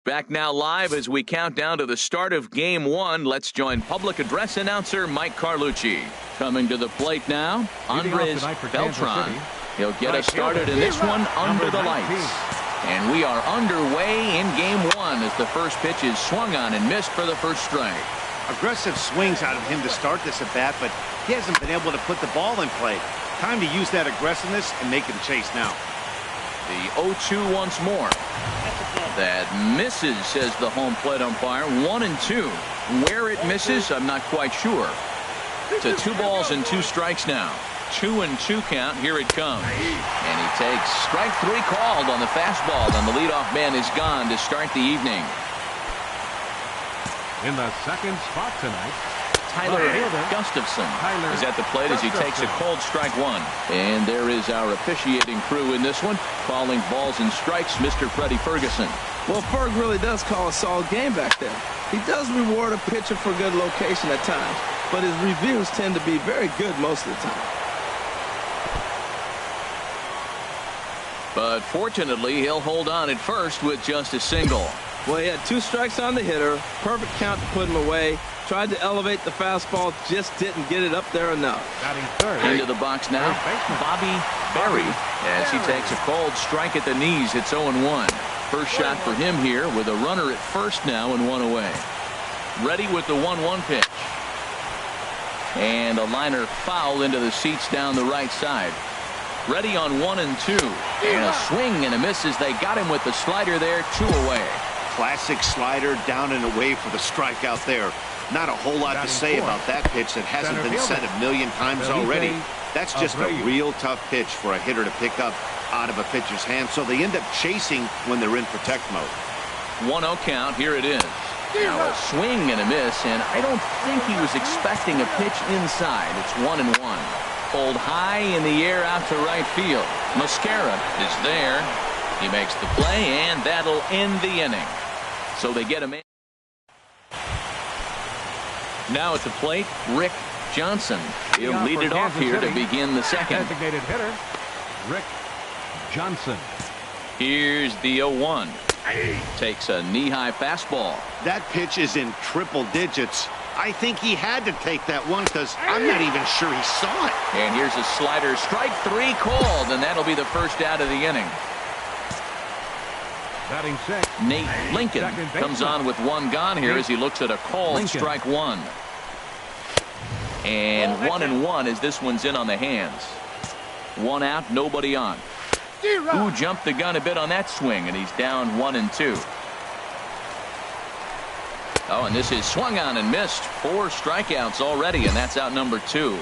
Back now live as we count down to the start of Game 1. Let's join public address announcer Mike Carlucci. Coming to the plate now, Andres Beltran. He'll get us started in this one under the lights. And we are underway in Game 1 as the first pitch is swung on and missed for the first strike. Aggressive swings out of him to start this at bat, but he hasn't been able to put the ball in play. Time to use that aggressiveness and make him chase now. The 0-2 once more. That misses, says the home plate umpire. 1-2. Where it misses, I'm not quite sure. To 2 balls and 2 strikes now. 2-2 count. Here it comes. And he takes strike 3 called on the fastball, and the leadoff man is gone to start the evening. In the second spot tonight, Tyler Gustafson is at the plate as he takes a cold strike 1. And there is our officiating crew in this one, calling balls and strikes, Mr. Freddie Ferguson. Well, Ferg really does call a solid game back there. He does reward a pitcher for good location at times, but his reviews tend to be very good most of the time. But fortunately, he'll hold on at first with just a single. Well, he had 2 strikes on the hitter, perfect count to put him away. Tried to elevate the fastball, just didn't get it up there enough. Into the box now, Bobby Berry, as he takes a cold strike at the knees. It's 0-1. First shot for him here with a runner at first now and 1 away. Ready with the 1-1 pitch. And a liner foul into the seats down the right side. Ready on 1-2. And a swing and a miss as they got him with the slider there, 2 away. Classic slider down and away for the strike out there. Not a whole lot to say about that pitch that hasn't been said a million times already. That's just a real tough pitch for a hitter to pick up out of a pitcher's hand, so they end up chasing when they're in protect mode. 1-0 count. Here it is. Now a swing and a miss, and I don't think he was expecting a pitch inside. It's 1-1. Pulled high in the air out to right field. Mascara is there. He makes the play, and that'll end the inning. So they get a man. Now at the plate, Rick Johnson. He'll lead it off here to begin the second. Designated hitter, Rick Johnson. Here's the 0-1. Takes a knee-high fastball. That pitch is in triple digits. I think he had to take that one because I'm not even sure he saw it. And here's a slider. Strike 3 called, and that'll be the first out of the inning. Batting 6. Nate Lincoln comes on with 1 gone here as he looks at a called strike 1. And 1-1 as this one's in on the hands. 1 out, nobody on. Who jumped the gun a bit on that swing, and he's down 1-2. Oh, and this is swung on and missed. 4 strikeouts already, and that's out number 2.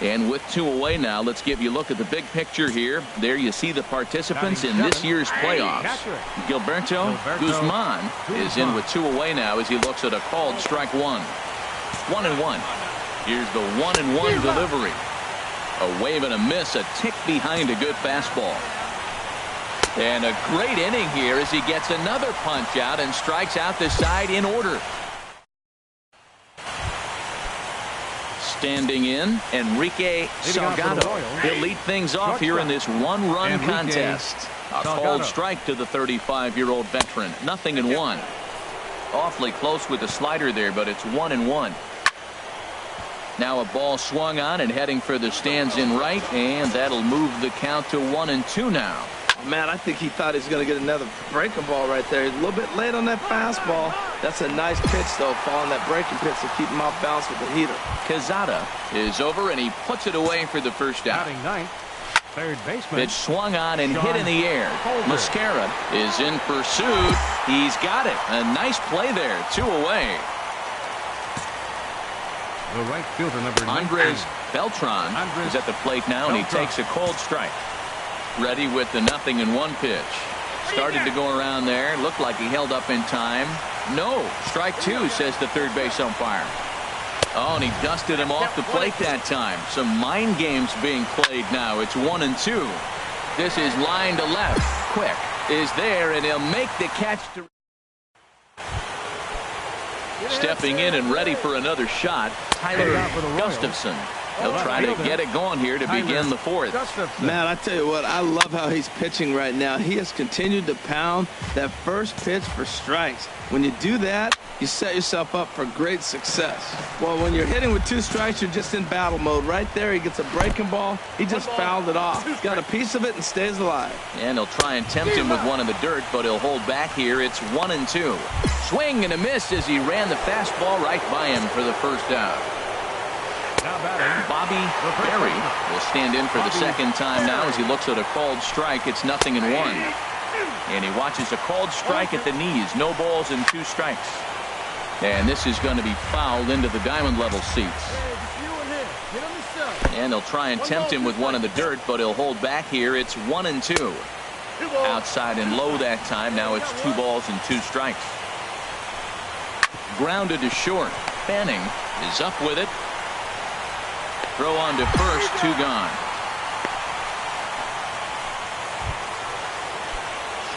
And with 2 away now, let's give you a look at the big picture here. There you see the participants in this year's playoffs. Gilberto Guzman is in with 2 away now as he looks at a called strike 1. 1-1. Here's the 1-1 delivery. A wave and a miss, a tick behind a good fastball. And a great inning here as he gets another punch out and strikes out the side in order. Standing in, Enrique Salgado. He'll lead things off here in this 1-run contest. A cold strike to the 35-year-old veteran. 0-1. Awfully close with the slider there, but it's 1-1. Now a ball swung on and heading for the stands in right, and that'll move the count to 1-2 now. Man, I think he thought he was going to get another breaking ball right there. He's a little bit late on that fastball. That's a nice pitch, though, following that breaking pitch to keep him off balance with the heater. Quezada is over, and he puts it away for the first out. Batting 9th, third baseman. Pitch swung on and hit in the air. Mascara is in pursuit. He's got it. A nice play there. 2 away. The right fielder, number 19. Andres Beltran is at the plate now, and he takes a cold strike. Ready with the 0-1 pitch. Started to go around there. Looked like he held up in time. No. Strike 2, says the third base umpire. Oh, and he dusted him off the plate that time. Some mind games being played now. It's 1-2. This is line to left. Quick is there, and he'll make the catch to... Stepping in and ready for another shot, Tyler Gustafson. He'll try to get it going here to begin the 4th. Man, I tell you what, I love how he's pitching right now. He has continued to pound that first pitch for strikes. When you do that, you set yourself up for great success. Well, when you're hitting with 2 strikes, you're just in battle mode. Right there, he gets a breaking ball. He just fouled it off. Got a piece of it and stays alive. And he'll try and tempt him with one in the dirt, but he'll hold back here. It's 1-2. Swing and a miss as he ran the fastball right by him for the first out. Bobby Berry will stand in for the second time now as he looks at a called strike. It's 0-1. And he watches a called strike at the knees. No balls and 2 strikes. And this is going to be fouled into the diamond level seats. And they'll try and tempt him with one in the dirt, but he'll hold back here. It's 1-2. Outside and low that time. Now it's 2 balls and 2 strikes. Grounded to short. Fanning is up with it. Throw on to first, 2 gone.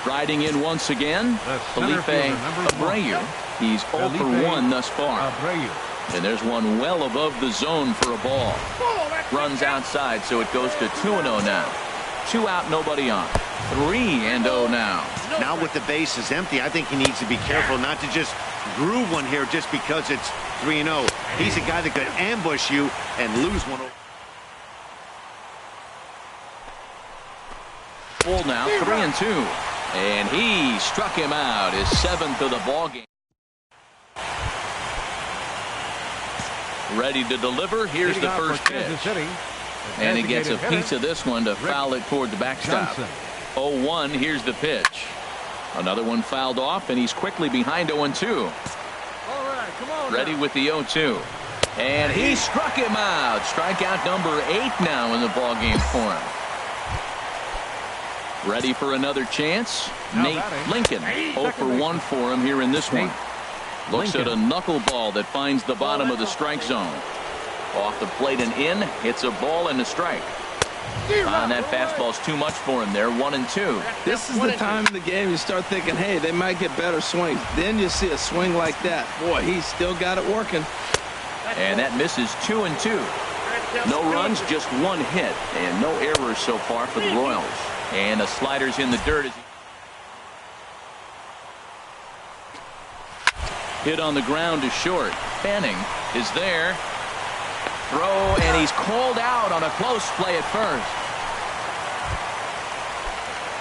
Striding in once again, Felipe Abreu. He's 0 for 1 thus far. And there's one well above the zone for a ball. Runs outside, so it goes to 2-0 now. 2 out, nobody on. 3-0 now. Now with the bases empty, I think he needs to be careful not to just groove one here just because it's 3-0. He's a guy that could ambush you and lose one. Full now, 3-2. And he struck him out, his 7th of the ball game. Ready to deliver. Here's the first pitch. And he gets a piece of this one to foul it toward the backstop. 0-1. Here's the pitch. Another one fouled off, and he's quickly behind 0-2. Ready with the 0-2. And he struck him out. Strikeout number 8 now in the ball game for him. Ready for another chance. Nate Lincoln. 0 for 1 for him here in this one. Looks at a knuckleball that finds the bottom of the strike zone. Off the plate and in. Hits a ball and a strike. That fastball's too much for him there. 1-2. This is the time in the game you start thinking, hey, they might get better swings. Then you see a swing like that. Boy, he's still got it working. And that misses 2-2. No runs, just 1 hit, and no errors so far for the Royals. And the slider's in the dirt. Hit on the ground to short. Fanning is there. Throw, and he's called out on a close play at first.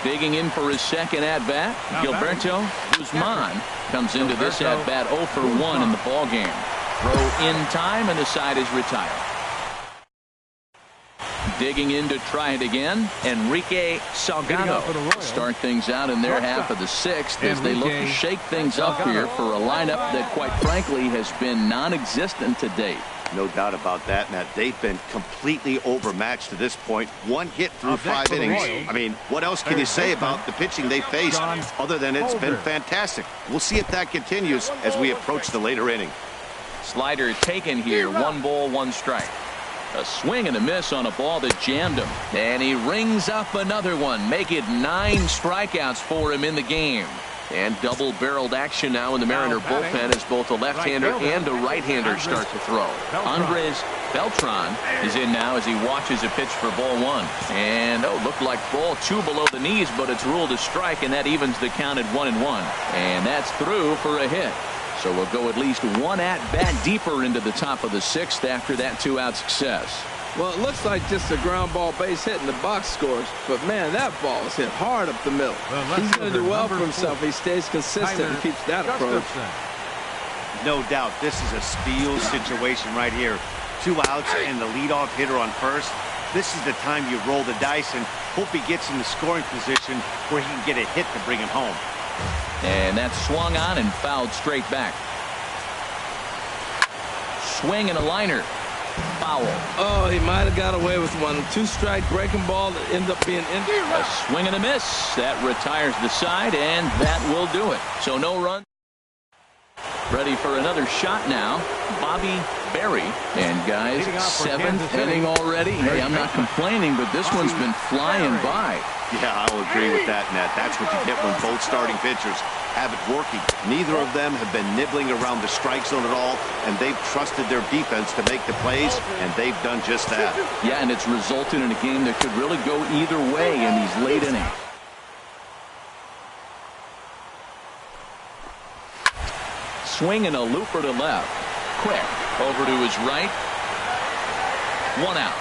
Digging in for his second at-bat, Gilberto Guzman comes into this at-bat 0 for 1 in the ball game. Throw in time, and the side is retired. Digging in to try it again, Enrique Salgado start things out in their half of the 6th as they look to shake things up here for a lineup that, quite frankly, has been non-existent to date. No doubt about that, Matt. They've been completely overmatched to this point. 1 hit through 5 innings. I mean, what else can you say about the pitching they faced other than it's been fantastic? We'll see if that continues as we approach the later inning. Slider taken here. 1 ball, 1 strike. A swing and a miss on a ball that jammed him. And he rings up another one. Make it 9 strikeouts for him in the game. And double-barreled action now in the Mariner bullpen as both a left-hander and a right-hander start to throw. Andres Beltran is in now as he watches a pitch for ball 1. And, looked like ball 2 below the knees, but it's ruled a strike, and that evens the count at 1-1. And that's through for a hit. So we'll go at least 1 at-bat deeper into the top of the 6th after that 2-out success. Well, it looks like just a ground ball base hit in the box scores, but man, that ball is hit hard up the middle. He's going to do well for himself. He stays consistent and keeps that approach. No doubt, this is a steal situation right here. 2 outs and the leadoff hitter on first. This is the time you roll the dice and hope he gets in the scoring position where he can get a hit to bring him home. And that's swung on and fouled straight back. Swing and a liner. Foul. Oh, he might have got away with one. 2-strike breaking ball that ended up being in. A swing and a miss. That retires the side, and that will do it. So no run. Ready for another shot now. Bobby Berry. And guys, 7th inning already. Hey, I'm not complaining, but this one's been flying by. Yeah, I'll agree with that, Nat. That's what you get when both starting pitchers have it working. Neither of them have been nibbling around the strike zone at all, and they've trusted their defense to make the plays, and they've done just that. Yeah, and it's resulted in a game that could really go either way in these late innings. Swing and a looper to left. Quick. Over to his right. 1 out.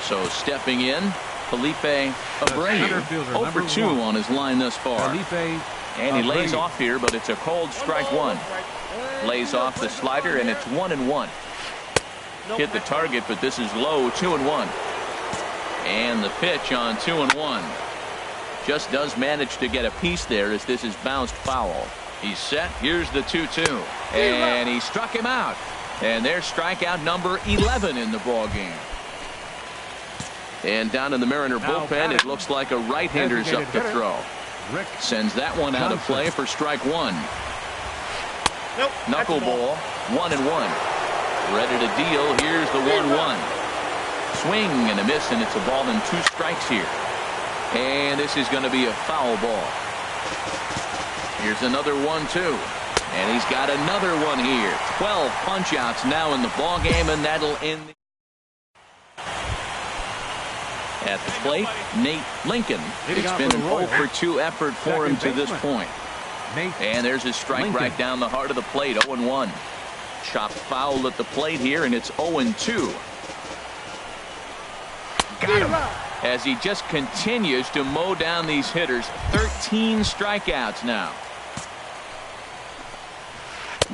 So stepping in, Felipe Abreu. 0 for 2 on his line thus far. And he lays off here, but it's a cold strike 1. Lays off the slider, and it's 1-1. Hit the target, but this is low, 2-1. And the pitch on 2-1. Just does manage to get a piece there as this is bounced foul. He's set. Here's the 2-2. And he struck him out. And there's strikeout number 11 in the ball game. And down in the Mariner bullpen, it looks like a right-hander's up to throw. Sends that one out of play for strike 1. Knuckleball, 1-1. Ready to deal. Here's the 1-1. Swing and a miss, and it's a ball and 2 strikes here. And this is going to be a foul ball. Here's another 1-2. And he's got another one here. 12 punch-outs now in the ball game, and that'll end. At the plate, Nate Lincoln. It's been an 0 for 2 effort for him to this point. And there's his strike right down the heart of the plate, 0-1. Chopped foul at the plate here, and it's 0-2. Got him. As he just continues to mow down these hitters. 13 strikeouts now.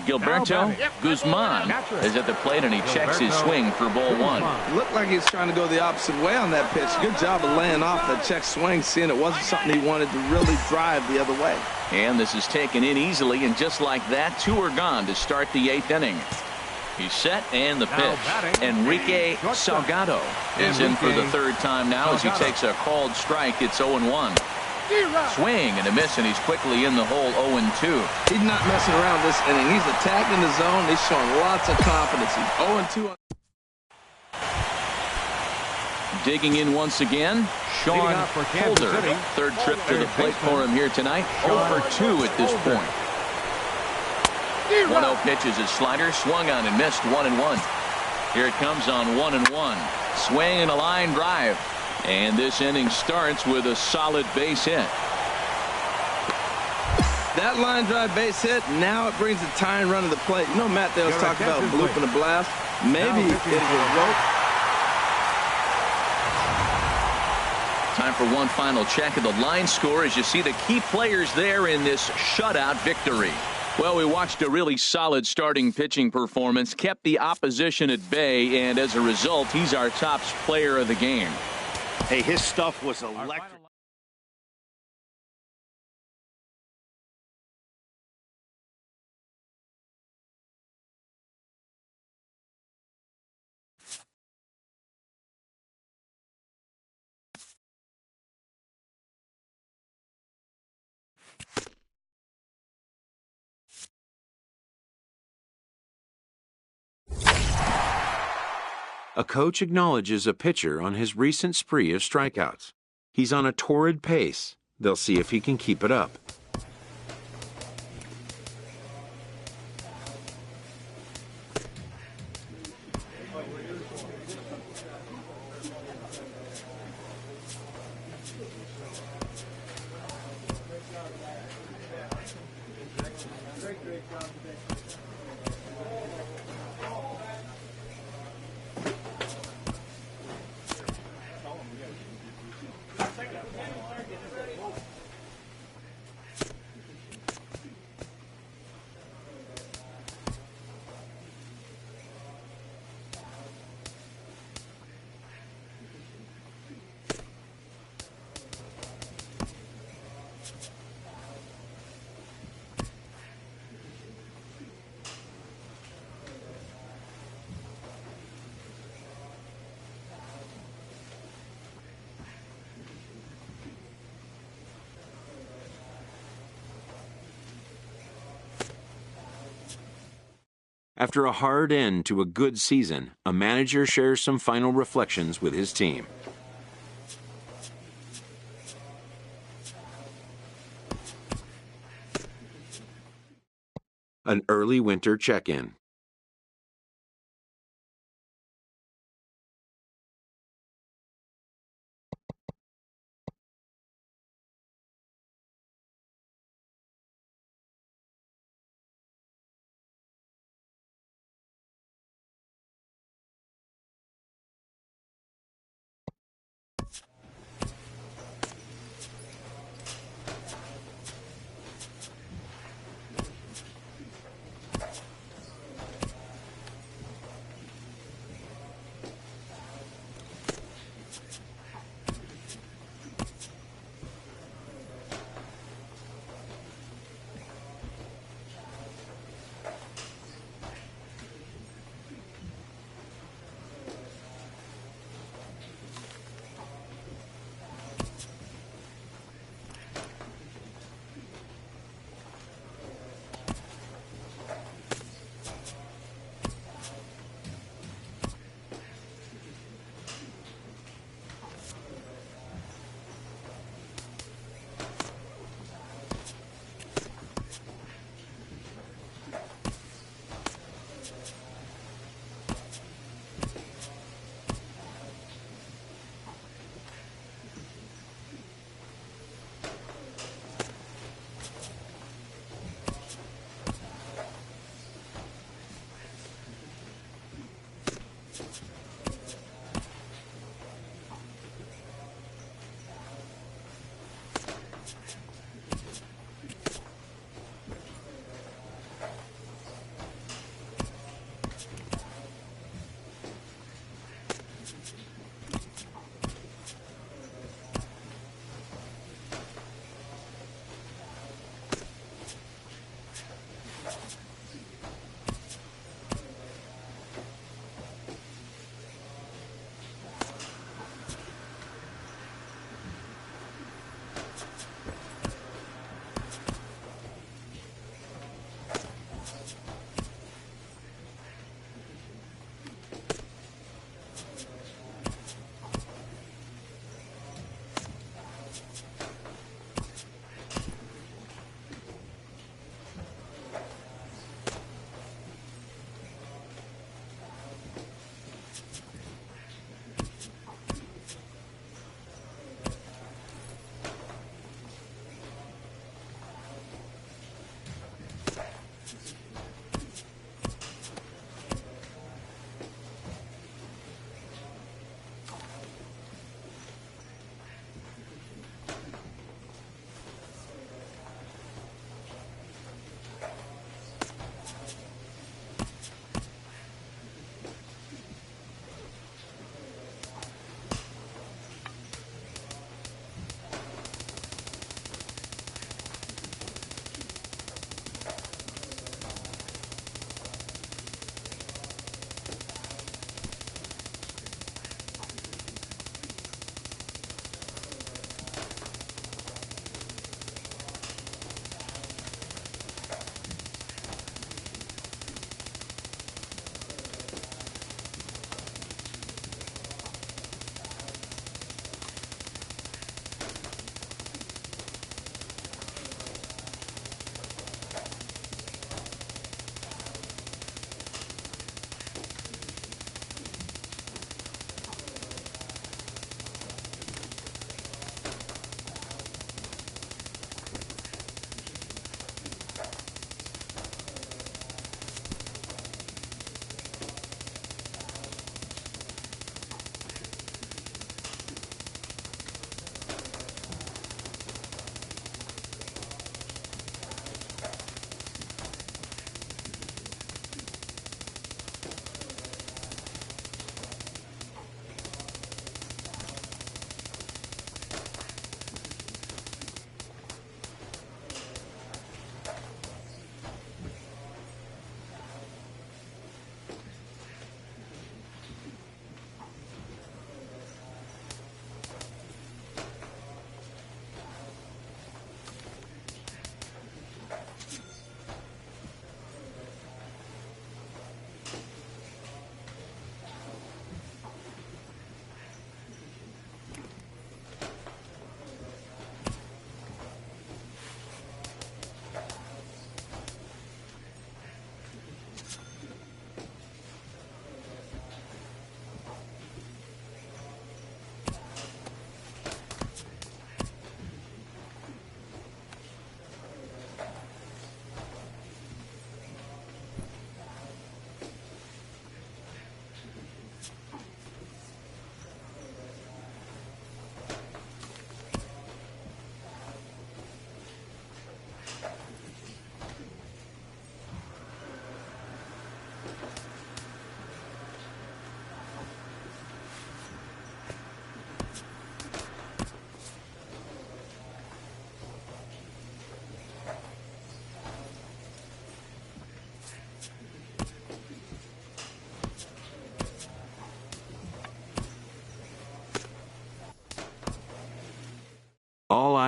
Gilberto Guzman is at the plate, and he checks his swing for ball 1. It looked like he was trying to go the opposite way on that pitch. Good job of laying off that check swing, seeing it wasn't something he wanted to really drive the other way. And this is taken in easily, and just like that, 2 are gone to start the 8th inning. He's set, and the pitch. Enrique Salgado is in for the 3rd time now as he takes a called strike. It's 0-1. Swing and a miss, and he's quickly in the hole, 0-2. He's not messing around this inning. He's attacking the zone. He's showing lots of confidence. He's 0-2. Digging in once again, Sean Holder. 3rd trip to the plate for him here tonight. 0 for 2 at this point. 1-0 pitch is his slider, swung on and missed, 1-1. Here it comes on 1-1. Swing and a line drive. And this inning starts with a solid base hit. That line drive base hit, now it brings the tying run to the plate. You know, Matt, they was talking about blooping a blast. Maybe it will work. Time for one final check of the line score as you see the key players there in this shutout victory. Well, we watched a really solid starting pitching performance, kept the opposition at bay, and as a result, he's our top player of the game. Hey, his stuff was electric. A coach acknowledges a pitcher on his recent spree of strikeouts. He's on a torrid pace. They'll see if he can keep it up. After a hard end to a good season, a manager shares some final reflections with his team. An early winter check-in.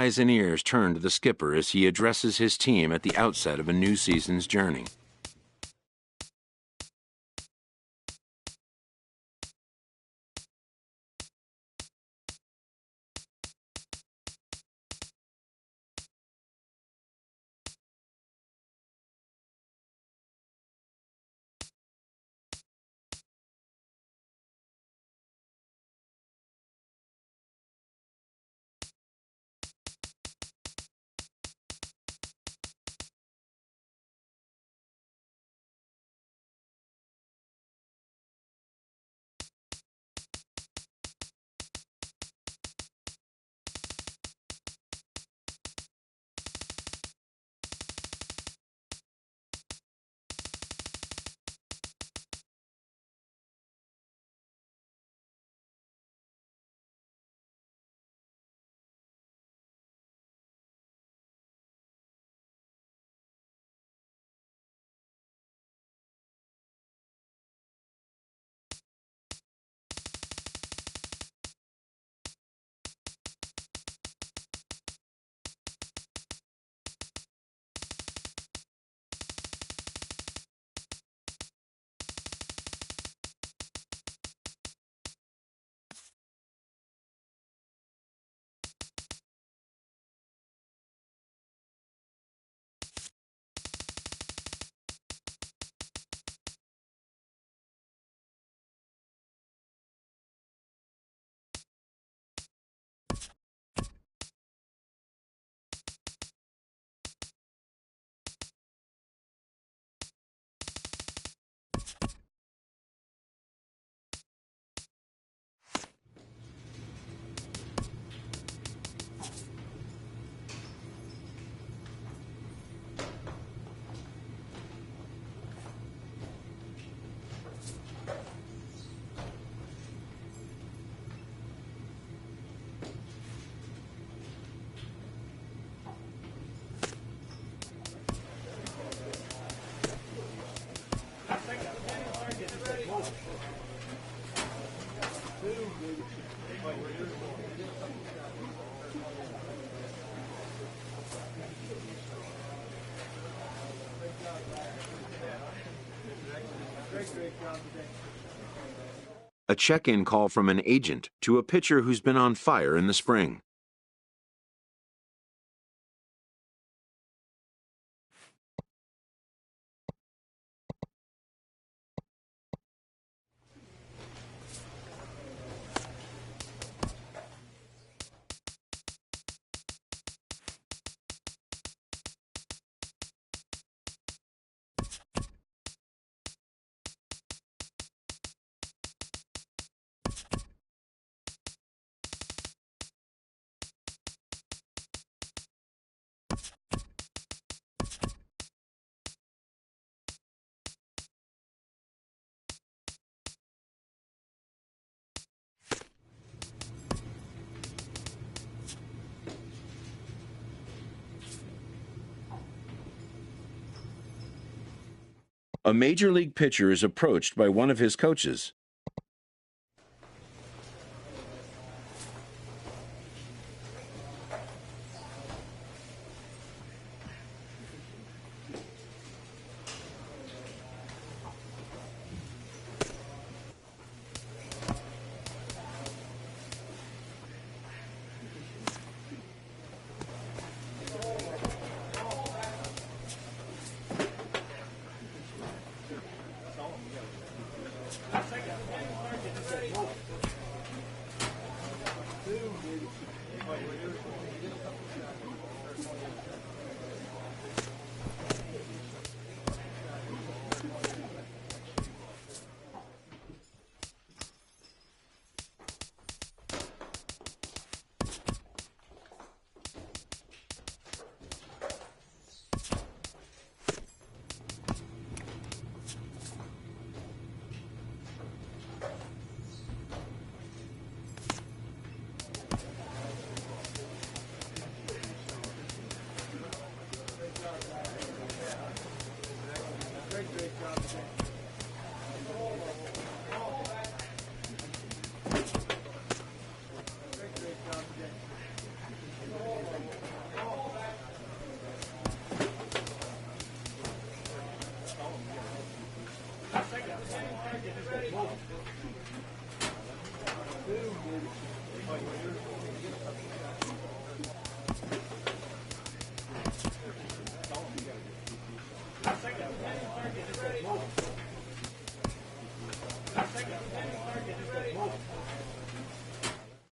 eyes and ears turn to the skipper as he addresses his team at the outset of a new season's journey. A check-in call from an agent to a pitcher who's been on fire in the spring. A major league pitcher is approached by one of his coaches.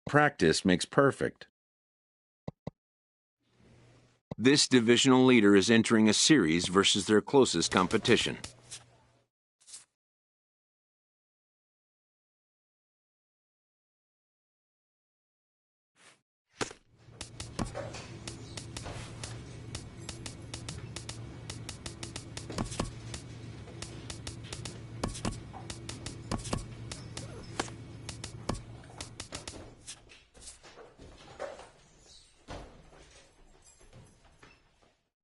Practice makes perfect. This divisional leader is entering a series versus their closest competition.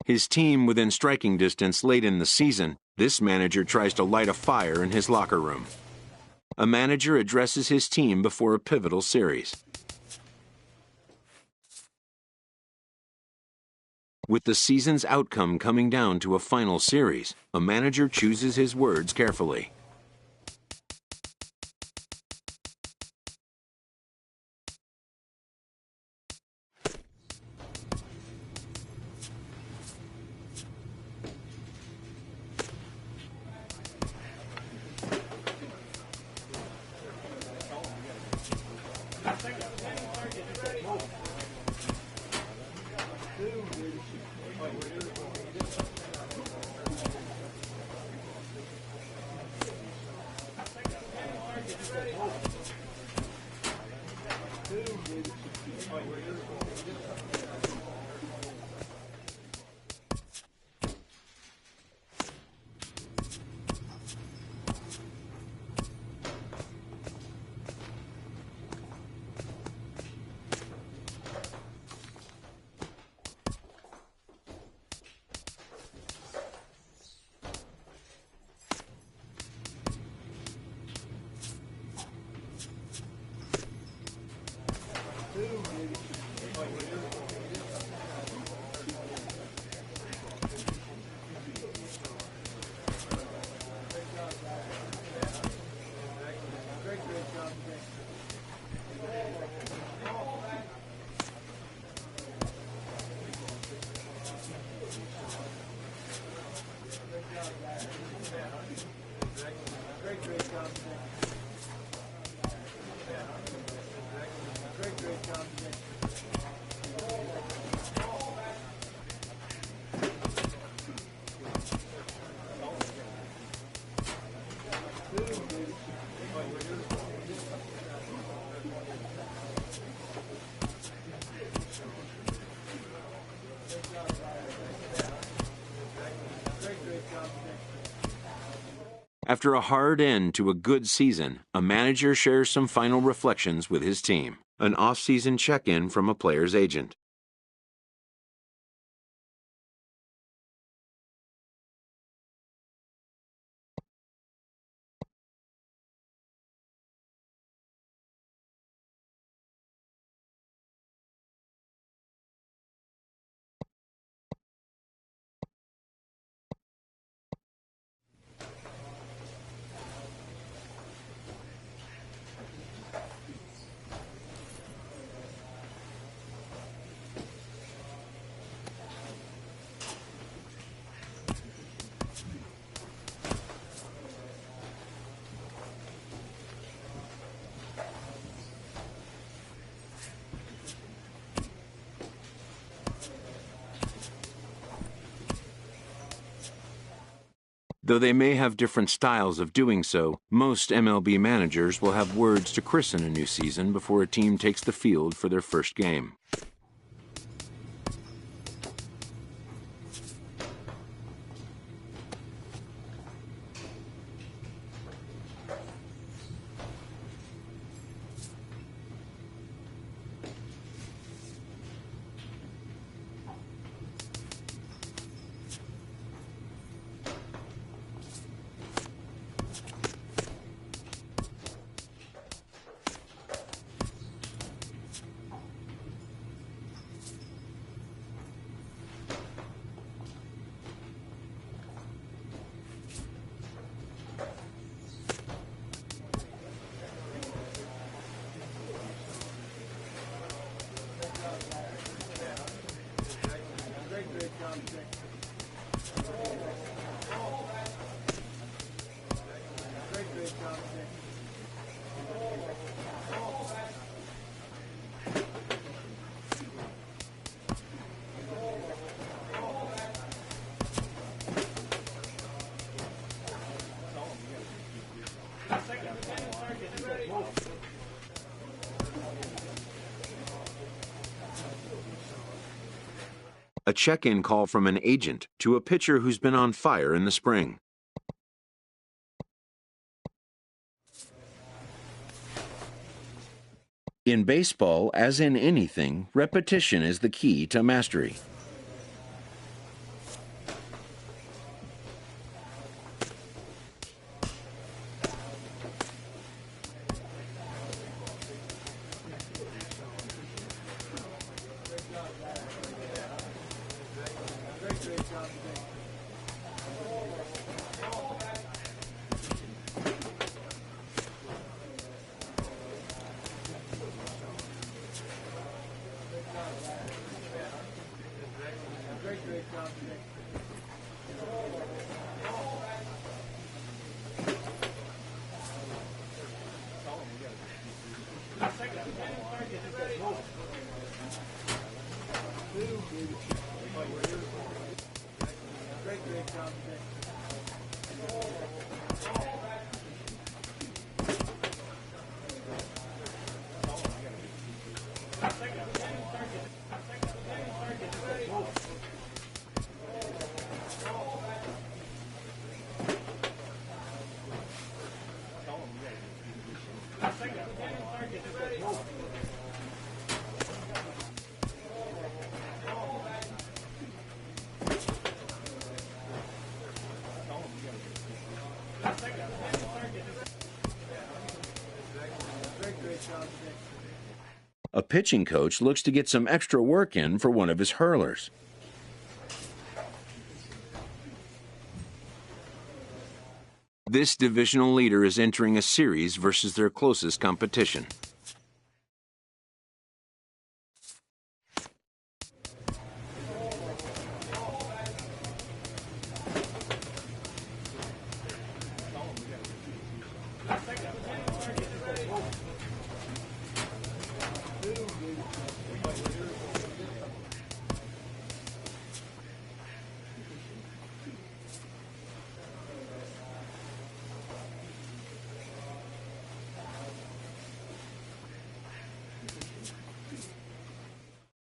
His team within striking distance late in the season, this manager tries to light a fire in his locker room. A manager addresses his team before a pivotal series. With the season's outcome coming down to a final series, a manager chooses his words carefully. After a hard end to a good season, a manager shares some final reflections with his team. An off-season check-in from a player's agent. Though they may have different styles of doing so, most MLB managers will have words to christen a new season before a team takes the field for their first game. A check-in call from an agent to a pitcher who's been on fire in the spring. In baseball, as in anything, repetition is the key to mastery. A pitching coach looks to get some extra work in for one of his hurlers. This divisional leader is entering a series versus their closest competition.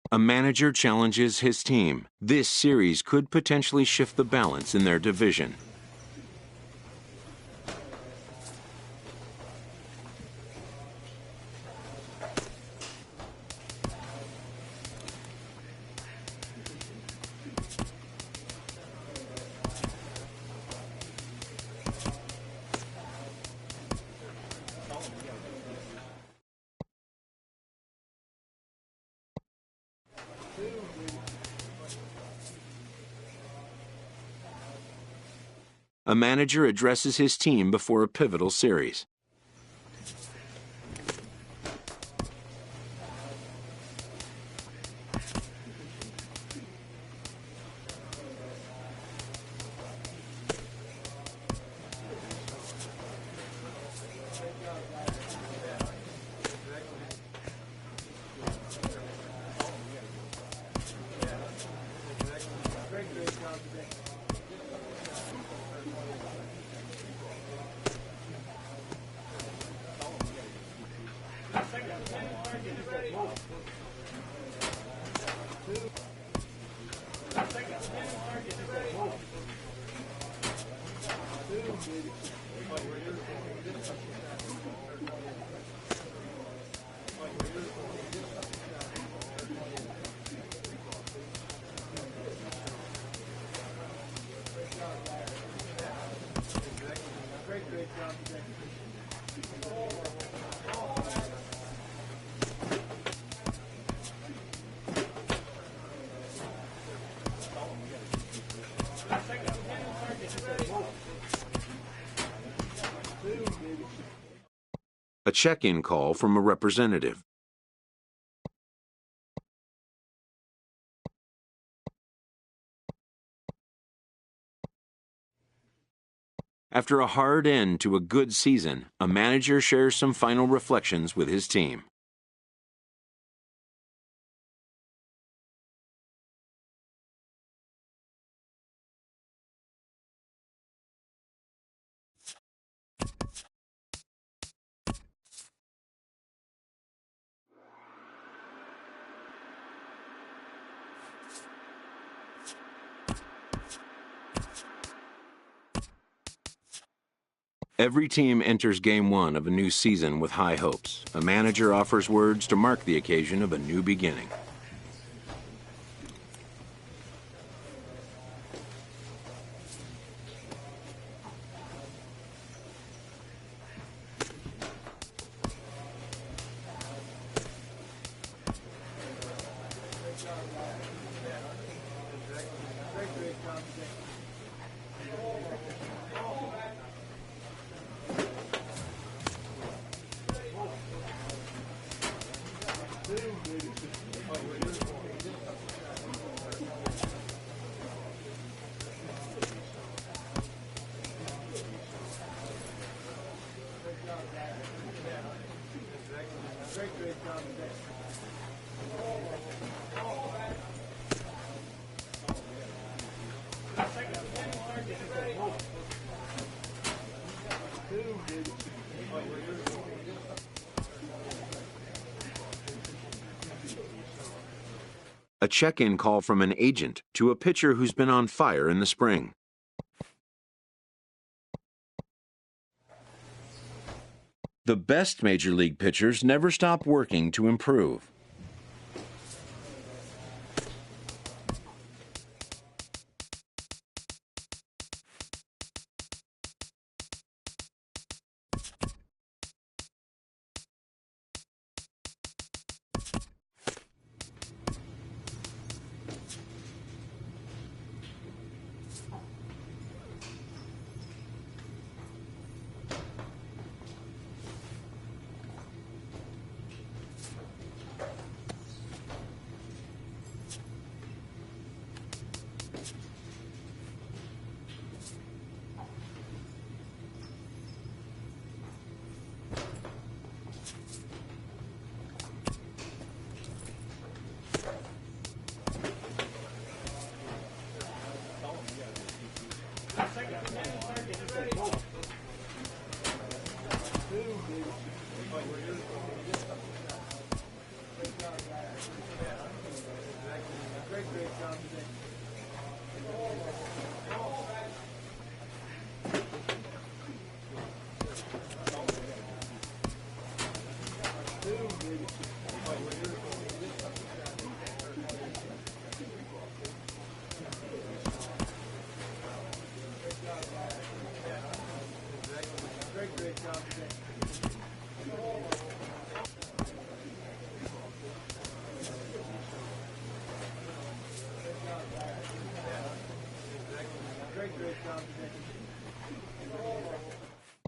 A manager challenges his team. This series could potentially shift the balance in their division. A manager addresses his team before a pivotal series. A check-in call from a representative. After a hard end to a good season, a manager shares some final reflections with his team. Every team enters Game 1 of a new season with high hopes. A manager offers words to mark the occasion of a new beginning. A check-in call from an agent to a pitcher who's been on fire in the spring. The best major league pitchers never stop working to improve.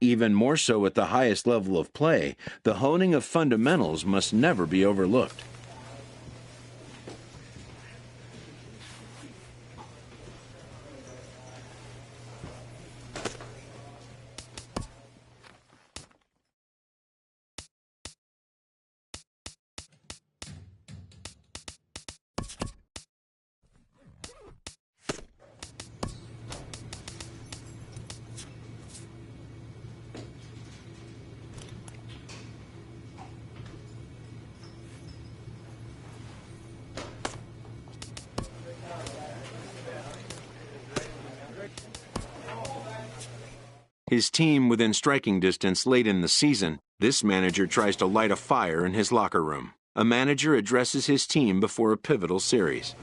Even more so at the highest level of play, the honing of fundamentals must never be overlooked. His team within striking distance late in the season, this manager tries to light a fire in his locker room. A manager addresses his team before a pivotal series.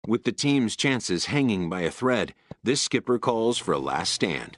With the team's chances hanging by a thread, this skipper calls for a last stand.